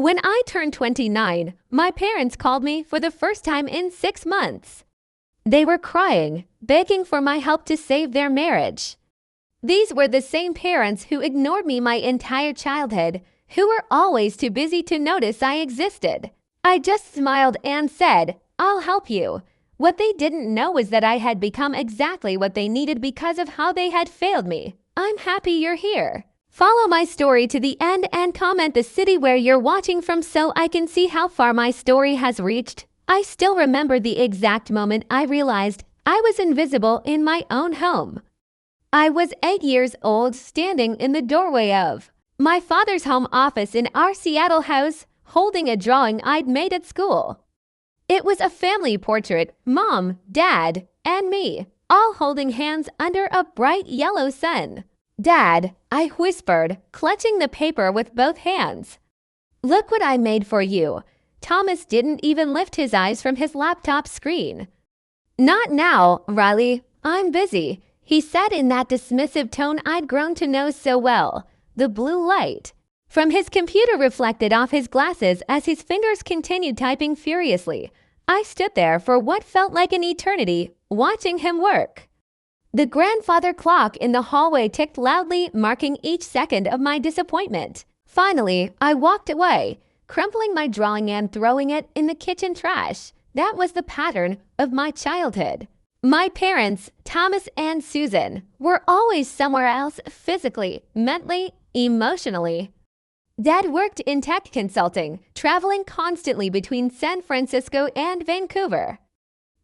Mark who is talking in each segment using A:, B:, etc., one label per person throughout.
A: When I turned 29, my parents called me for the first time in 6 months. They were crying, begging for my help to save their marriage. These were the same parents who ignored me my entire childhood, who were always too busy to notice I existed. I just smiled and said, "I'll help you." What they didn't know was that I had become exactly what they needed because of how they had failed me. I'm happy you're here. Follow my story to the end and comment the city where you're watching from so I can see how far my story has reached. I still remember the exact moment I realized I was invisible in my own home. I was 8 years old, standing in the doorway of my father's home office in our Seattle house, holding a drawing I'd made at school. It was a family portrait, Mom, Dad, and me, all holding hands under a bright yellow sun. "Dad," I whispered, clutching the paper with both hands. "Look what I made for you." Thomas didn't even lift his eyes from his laptop screen. "Not now, Riley. I'm busy," he said in that dismissive tone I'd grown to know so well. The blue light from his computer reflected off his glasses as his fingers continued typing furiously. I stood there for what felt like an eternity, watching him work. The grandfather clock in the hallway ticked loudly, marking each second of my disappointment. Finally, I walked away, crumpling my drawing and throwing it in the kitchen trash. That was the pattern of my childhood. My parents, Thomas and Susan, were always somewhere else physically, mentally, emotionally. Dad worked in tech consulting, traveling constantly between San Francisco and Vancouver.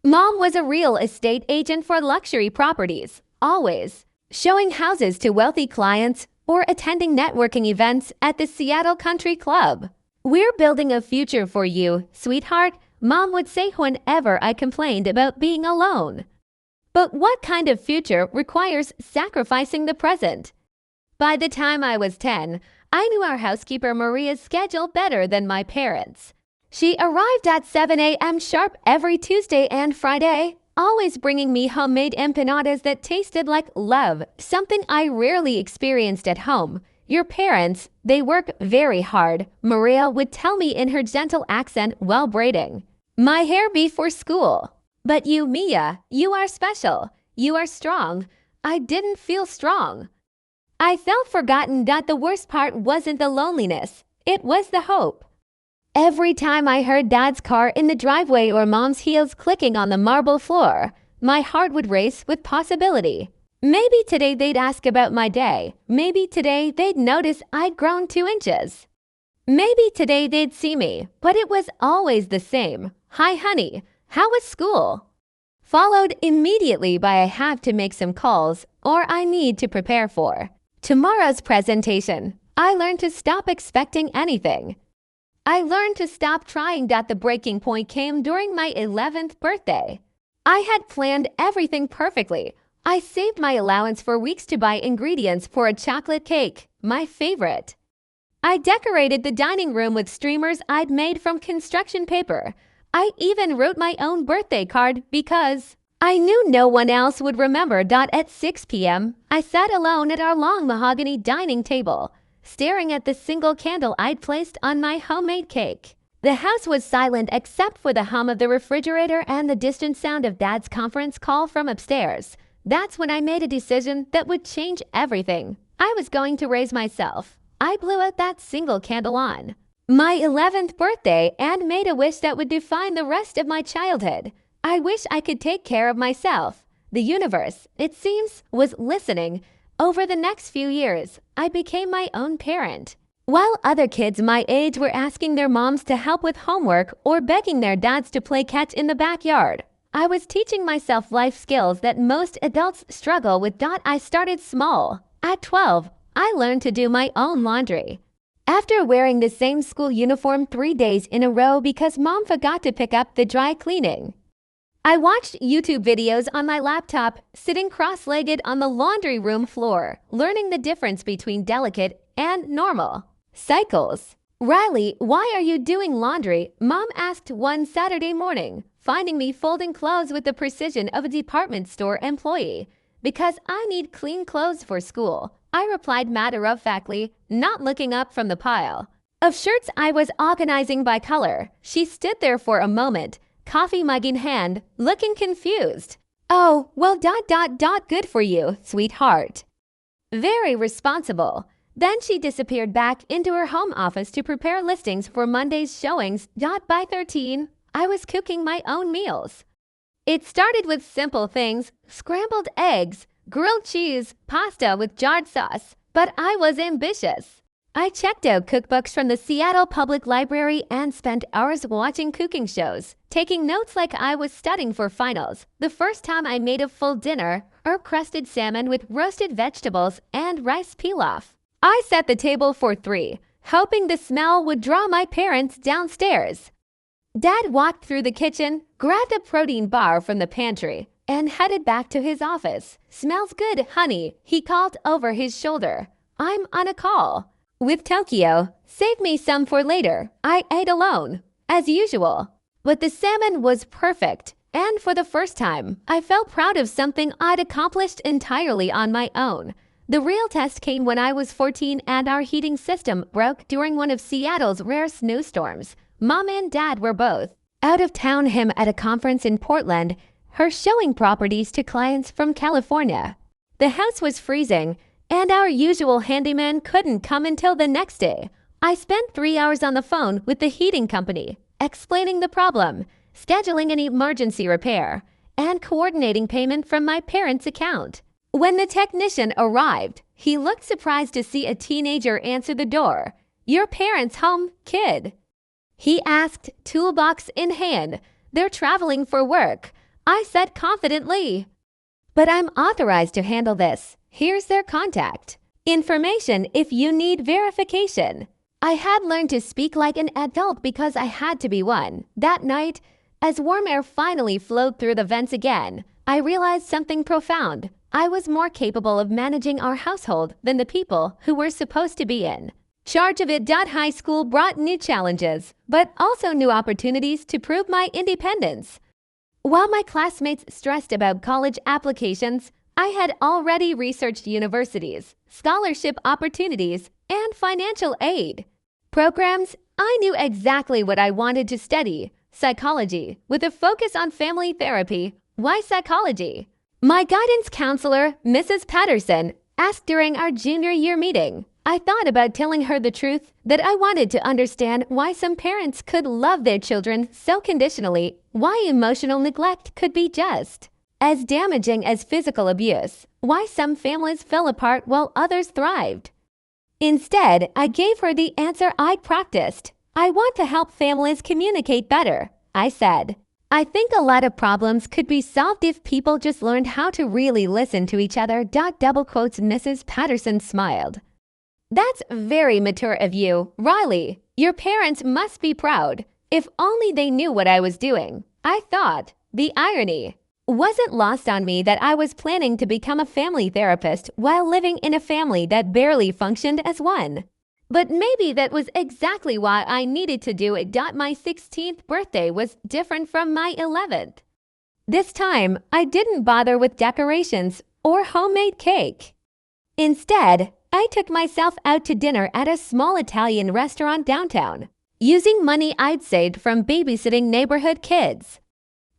A: Mom was a real estate agent for luxury properties, always showing houses to wealthy clients or attending networking events at the Seattle Country Club. "We're building a future for you, sweetheart," Mom would say whenever I complained about being alone. But what kind of future requires sacrificing the present? By the time I was 10, I knew our housekeeper Maria's schedule better than my parents'. She arrived at 7 a.m. sharp every Tuesday and Friday, always bringing me homemade empanadas that tasted like love, something I rarely experienced at home. "Your parents, they work very hard," Maria would tell me in her gentle accent while braiding my hair before school. "But you, Mia, you are special. You are strong." I didn't feel strong. I felt forgotten. That the worst part wasn't the loneliness, it was the hope. Every time I heard Dad's car in the driveway or Mom's heels clicking on the marble floor, my heart would race with possibility. Maybe today they'd ask about my day. Maybe today they'd notice I'd grown 2 inches. Maybe today they'd see me, but it was always the same. "Hi, honey, how was school?" Followed immediately by "I have to make some calls," or "I need to prepare for tomorrow's presentation." I learned to stop expecting anything. I learned to stop trying. The breaking point came during my 11th birthday. I had planned everything perfectly. I saved my allowance for weeks to buy ingredients for a chocolate cake, my favorite. I decorated the dining room with streamers I'd made from construction paper. I even wrote my own birthday card because I knew no one else would remember. At 6 p.m., I sat alone at our long mahogany dining table, staring at the single candle I'd placed on my homemade cake. The house was silent except for the hum of the refrigerator and the distant sound of Dad's conference call from upstairs. That's when I made a decision that would change everything. I was going to raise myself. I blew out that single candle on my 11th birthday and made a wish that would define the rest of my childhood. I wish I could take care of myself. The universe, it seems, was listening. Over the next few years, I became my own parent. While other kids my age were asking their moms to help with homework or begging their dads to play catch in the backyard, I was teaching myself life skills that most adults struggle with. I started small. At 12, I learned to do my own laundry. After wearing the same school uniform 3 days in a row because Mom forgot to pick up the dry cleaning, I watched YouTube videos on my laptop, sitting cross-legged on the laundry room floor, learning the difference between delicate and normal cycles. "Riley, why are you doing laundry?" Mom asked one Saturday morning, finding me folding clothes with the precision of a department store employee. "Because I need clean clothes for school," I replied matter-of-factly, not looking up from the pile. of shirts I was organizing by color. She stood there for a moment, coffee mug in hand, looking confused. Oh, well, good for you, sweetheart. Very responsible. Then she disappeared back into her home office to prepare listings for Monday's showings. By 13, I was cooking my own meals. It started with simple things: scrambled eggs, grilled cheese, pasta with jarred sauce. But I was ambitious. I checked out cookbooks from the Seattle Public Library and spent hours watching cooking shows, taking notes like I was studying for finals. The first time I made a full dinner, herb-crusted salmon with roasted vegetables and rice pilaf. I set the table for 3, hoping the smell would draw my parents downstairs. Dad walked through the kitchen, grabbed a protein bar from the pantry, and headed back to his office. Smells good, honey, he called over his shoulder. I'm on a call with Tokyo. Save me some for later. I ate alone, as usual. But the salmon was perfect, and for the first time, I felt proud of something I'd accomplished entirely on my own. The real test came when I was 14 and our heating system broke during one of Seattle's rare snowstorms. Mom and Dad were both out of town, him at a conference in Portland, her showing properties to clients from California. The house was freezing, and our usual handyman couldn't come until the next day. I spent 3 hours on the phone with the heating company, explaining the problem, scheduling an emergency repair, and coordinating payment from my parents' account. When the technician arrived, he looked surprised to see a teenager answer the door. "Your parents home, kid?" He asked, toolbox in hand. "They're traveling for work," I said confidently. "But I'm authorized to handle this. Here's their contact information if you need verification." I had learned to speak like an adult because I had to be one. That night, as warm air finally flowed through the vents again, I realized something profound. I was more capable of managing our household than the people who were supposed to be in charge of it. High school brought new challenges, but also new opportunities to prove my independence. While my classmates stressed about college applications, I had already researched universities, scholarship opportunities, and financial aid programs. I knew exactly what I wanted to study: psychology, with a focus on family therapy. Why psychology? My guidance counselor, Mrs. Patterson, asked during our junior year meeting. I thought about telling her the truth, that I wanted to understand why some parents could love their children so conditionally, why emotional neglect could be just as damaging as physical abuse, why some families fell apart while others thrived. Instead, I gave her the answer I'd practiced. I want to help families communicate better, I said. I think a lot of problems could be solved if people just learned how to really listen to each other. Double quotes. Mrs. Patterson smiled. That's very mature of you, Riley. Your parents must be proud. If only they knew what I was doing. I thought. The irony wasn't lost on me that I was planning to become a family therapist while living in a family that barely functioned as one. But maybe that was exactly why I needed to do it. My 16th birthday was different from my 11th. This time, I didn't bother with decorations or homemade cake. Instead, I took myself out to dinner at a small Italian restaurant downtown, using money I'd saved from babysitting neighborhood kids.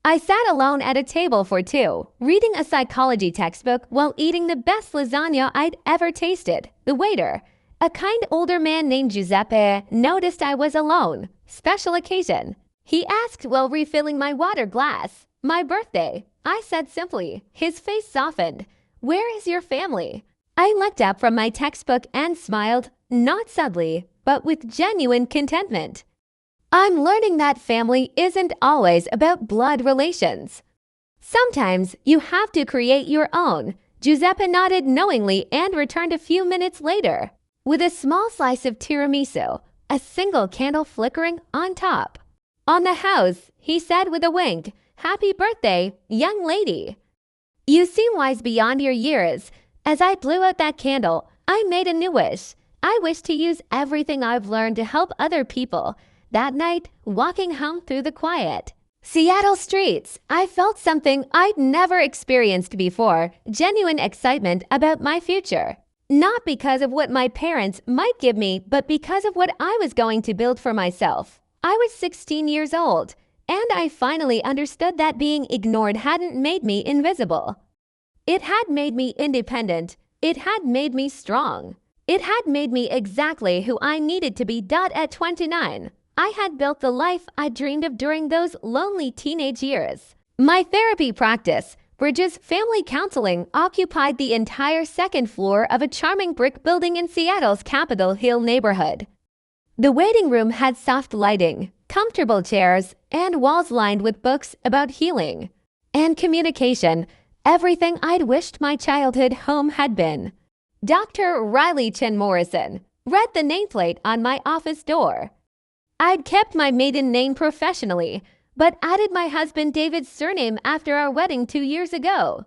A: I sat alone at a table for 2, reading a psychology textbook while eating the best lasagna I'd ever tasted. The waiter, a kind older man named Giuseppe, noticed I was alone. Special occasion. He asked while refilling my water glass. My birthday, I said simply. His face softened. Where is your family? I looked up from my textbook and smiled, not subtly, but with genuine contentment. I'm learning that family isn't always about blood relations. Sometimes you have to create your own. Giuseppe nodded knowingly and returned a few minutes later with a small slice of tiramisu, a single candle flickering on top. On the house, he said with a wink, "Happy birthday, young lady. You seem wise beyond your years." As I blew out that candle, I made a new wish. I wish to use everything I've learned to help other people. That night, walking home through the quiet Seattle streets, I felt something I'd never experienced before: genuine excitement about my future. Not because of what my parents might give me, but because of what I was going to build for myself. I was 16 years old, and I finally understood that being ignored hadn't made me invisible. It had made me independent. It had made me strong. It had made me exactly who I needed to be. At 29, I had built the life I dreamed of during those lonely teenage years. My therapy practice, Bridges Family Counseling, occupied the entire second floor of a charming brick building in Seattle's Capitol Hill neighborhood. The waiting room had soft lighting, comfortable chairs, and walls lined with books about healing and communication, everything I'd wished my childhood home had been. Dr. Riley Chen Morrison read the nameplate on my office door. I'd kept my maiden name professionally, but added my husband David's surname after our wedding 2 years ago.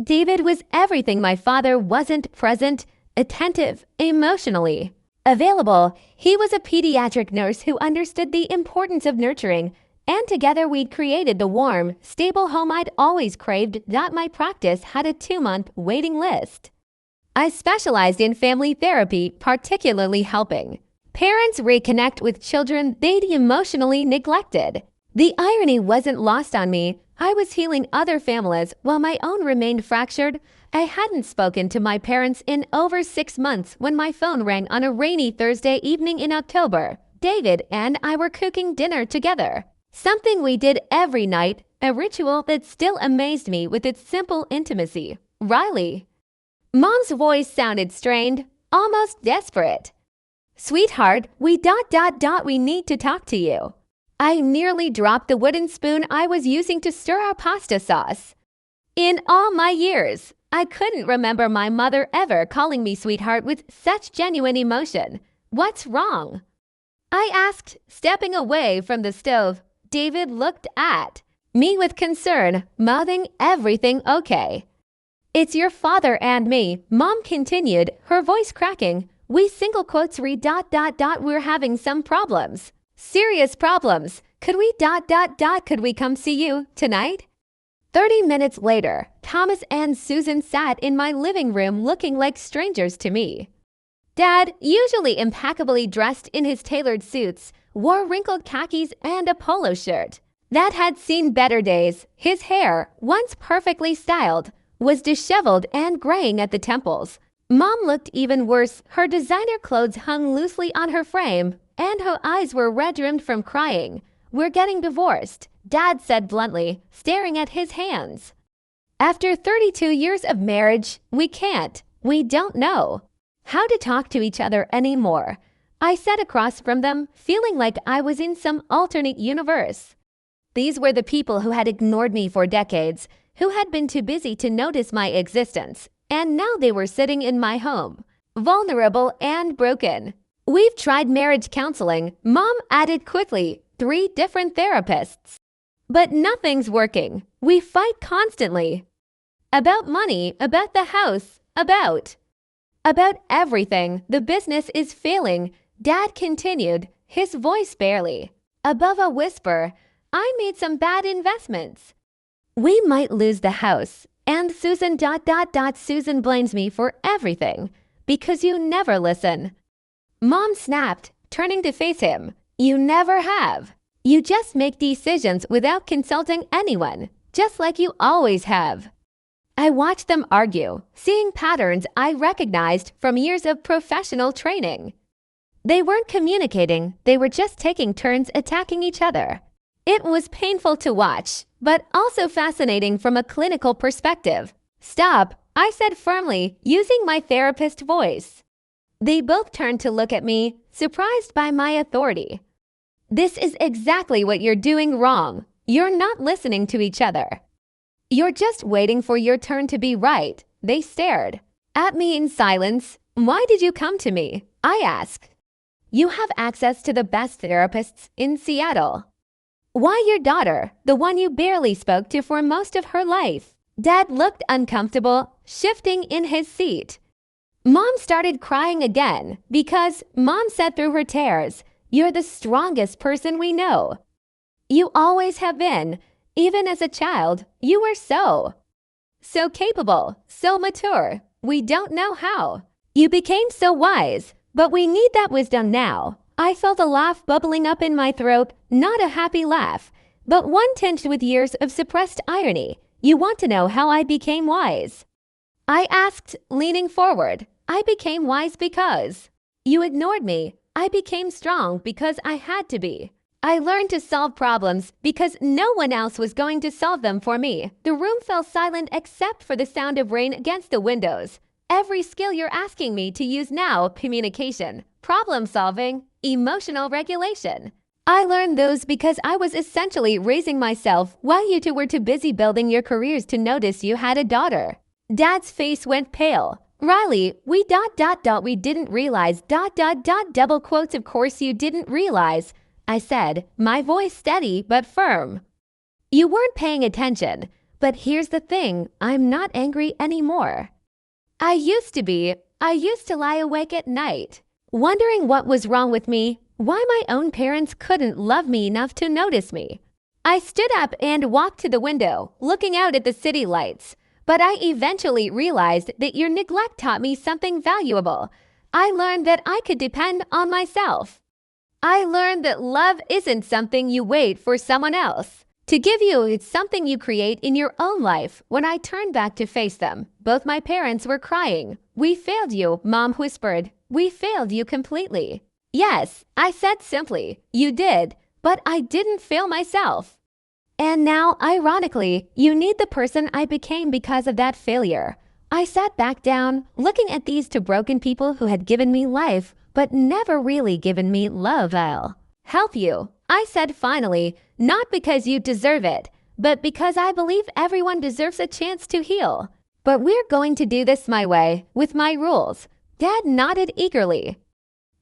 A: David was everything my father wasn't: present, attentive, emotionally available. He was a pediatric nurse who understood the importance of nurturing, and together we'd created the warm, stable home I'd always craved. My practice had a 2-month waiting list. I specialized in family therapy, particularly helping parents reconnect with children they'd emotionally neglected. The irony wasn't lost on me. I was healing other families while my own remained fractured. I hadn't spoken to my parents in over 6 months when my phone rang on a rainy Thursday evening in October. David and I were cooking dinner together, something we did every night, a ritual that still amazed me with its simple intimacy. Riley. Mom's voice sounded strained, almost desperate. Sweetheart, we need to talk to you. I nearly dropped the wooden spoon I was using to stir our pasta sauce. In all my years, I couldn't remember my mother ever calling me sweetheart with such genuine emotion. What's wrong? I asked, stepping away from the stove. David looked at me with concern, mouthing everything okay. It's your father and me, Mom continued, her voice cracking. We're having some problems. Serious problems. Could we come see you tonight? 30 minutes later, Thomas and Susan sat in my living room looking like strangers to me. Dad, usually impeccably dressed in his tailored suits, wore wrinkled khakis and a polo shirt that had seen better days. His hair, once perfectly styled, was disheveled and graying at the temples. Mom looked even worse. Her designer clothes hung loosely on her frame, and her eyes were red-rimmed from crying. We're getting divorced, Dad said bluntly, staring at his hands. After 32 years of marriage, we don't know how to talk to each other anymore. I sat across from them, feeling like I was in some alternate universe. These were the people who had ignored me for decades, who had been too busy to notice my existence, and now they were sitting in my home, vulnerable and broken. We've tried marriage counseling, Mom added quickly, 3 different therapists. But nothing's working. We fight constantly. About money, about the house, about everything. The business is failing, Dad continued, his voice barely above a whisper. I made some bad investments. We might lose the house. And Susan ... Susan blames me for everything because you never listen. Mom snapped, turning to face him. You never have. You just make decisions without consulting anyone, just like you always have. I watched them argue, seeing patterns I recognized from years of professional training. They weren't communicating, they were just taking turns attacking each other. It was painful to watch, but also fascinating from a clinical perspective. Stop, I said firmly, using my therapist voice. They both turned to look at me, surprised by my authority. This is exactly what you're doing wrong. You're not listening to each other. You're just waiting for your turn to be right. They stared at me in silence. Why did you come to me? I asked. You have access to the best therapists in Seattle. Why your daughter, the one you barely spoke to for most of her life? Dad looked uncomfortable, shifting in his seat. Mom started crying again because Mom said through her tears, you're the strongest person we know. You always have been. Even as a child, you were so capable, so mature. We don't know how. You became so wise, but we need that wisdom now. I felt a laugh bubbling up in my throat, not a happy laugh, but one tinged with years of suppressed irony. You want to know how I became wise? I asked, leaning forward. I became wise because you ignored me. I became strong because I had to be. I learned to solve problems because no one else was going to solve them for me. The room fell silent except for the sound of rain against the windows. Every skill you're asking me to use now: communication, problem solving, emotional regulation. I learned those because I was essentially raising myself while you two were too busy building your careers to notice you had a daughter. Dad's face went pale. Riley, we didn't realize double quotes, of course you didn't realize, I said, my voice steady but firm. You weren't paying attention, but here's the thing, I'm not angry anymore. I used to be. I used to lie awake at night, wondering what was wrong with me, why my own parents couldn't love me enough to notice me. I stood up and walked to the window, looking out at the city lights. But I eventually realized that your neglect taught me something valuable. I learned that I could depend on myself. I learned that love isn't something you wait for someone else to give you, it's something you create in your own life. When I turned back to face them, both my parents were crying. We failed you, Mom whispered. We failed you completely. Yes, I said simply, you did, but I didn't fail myself. And now, ironically, you need the person I became because of that failure. I sat back down, looking at these two broken people who had given me life, but never really given me love. I'll help you, I said finally, not because you deserve it, but because I believe everyone deserves a chance to heal. But we're going to do this my way, with my rules. Dad nodded eagerly.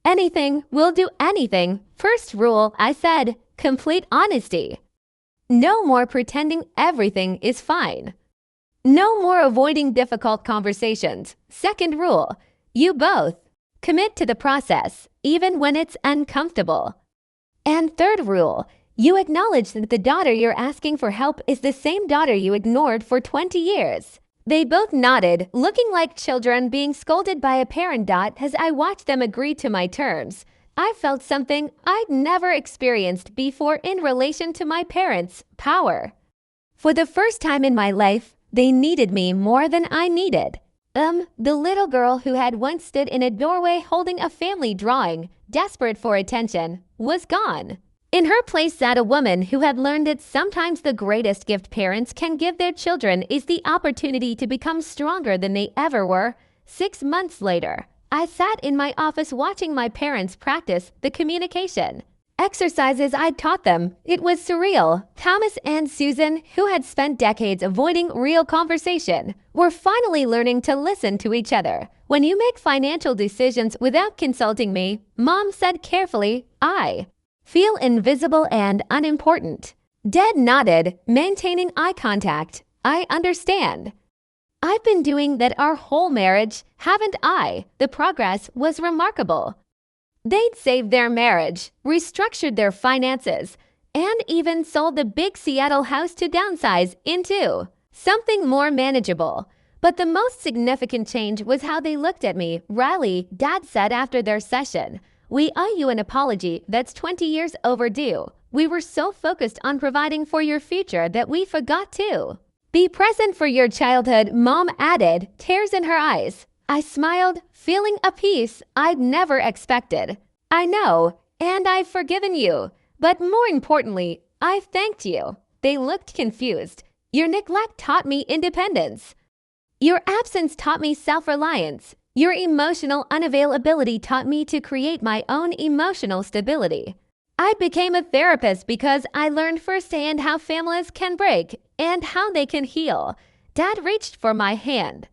A: Anything, we'll do anything. First rule, I said, complete honesty. No more pretending everything is fine. No more avoiding difficult conversations. Second rule, you both commit to the process, even when it's uncomfortable. And third rule, you acknowledge that the daughter you're asking for help is the same daughter you ignored for 20 years. They both nodded, looking like children being scolded by a parent. As I watched them agree to my terms, I felt something I'd never experienced before in relation to my parents' power. For the first time in my life, they needed me more than I needed. The little girl who had once stood in a doorway holding a family drawing, desperate for attention, was gone. In her place sat a woman who had learned that sometimes the greatest gift parents can give their children is the opportunity to become stronger than they ever were. 6 months later, I sat in my office watching my parents practice the communication exercises I'd taught them. It was surreal. Thomas and Susan, who had spent decades avoiding real conversation, were finally learning to listen to each other. When you make financial decisions without consulting me, Mom said carefully, I feel invisible and unimportant. Dad nodded, maintaining eye contact. I understand. I've been doing that our whole marriage, haven't I? The progress was remarkable. They'd saved their marriage, restructured their finances, and even sold the big Seattle house to downsize into something more manageable. But the most significant change was how they looked at me. Riley, Dad said after their session, we owe you an apology that's 20 years overdue. We were so focused on providing for your future that we forgot to be present for your childhood, Mom added, tears in her eyes. I smiled, feeling a peace I'd never expected. I know, and I've forgiven you. But more importantly, I've thanked you. They looked confused. Your neglect taught me independence. Your absence taught me self-reliance. Your emotional unavailability taught me to create my own emotional stability. I became a therapist because I learned firsthand how families can break and how they can heal. Dad reached for my hand.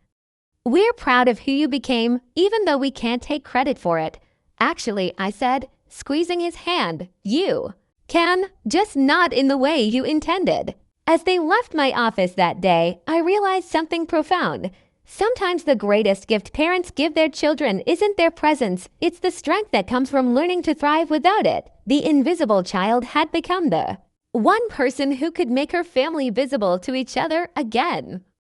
A: We're proud of who you became, even though we can't take credit for it. Actually, I said, squeezing his hand, you can, just not in the way you intended. As they left my office that day, I realized something profound. Sometimes the greatest gift parents give their children isn't their presence, it's the strength that comes from learning to thrive without it. The invisible child had become the one person who could make her family visible to each other again.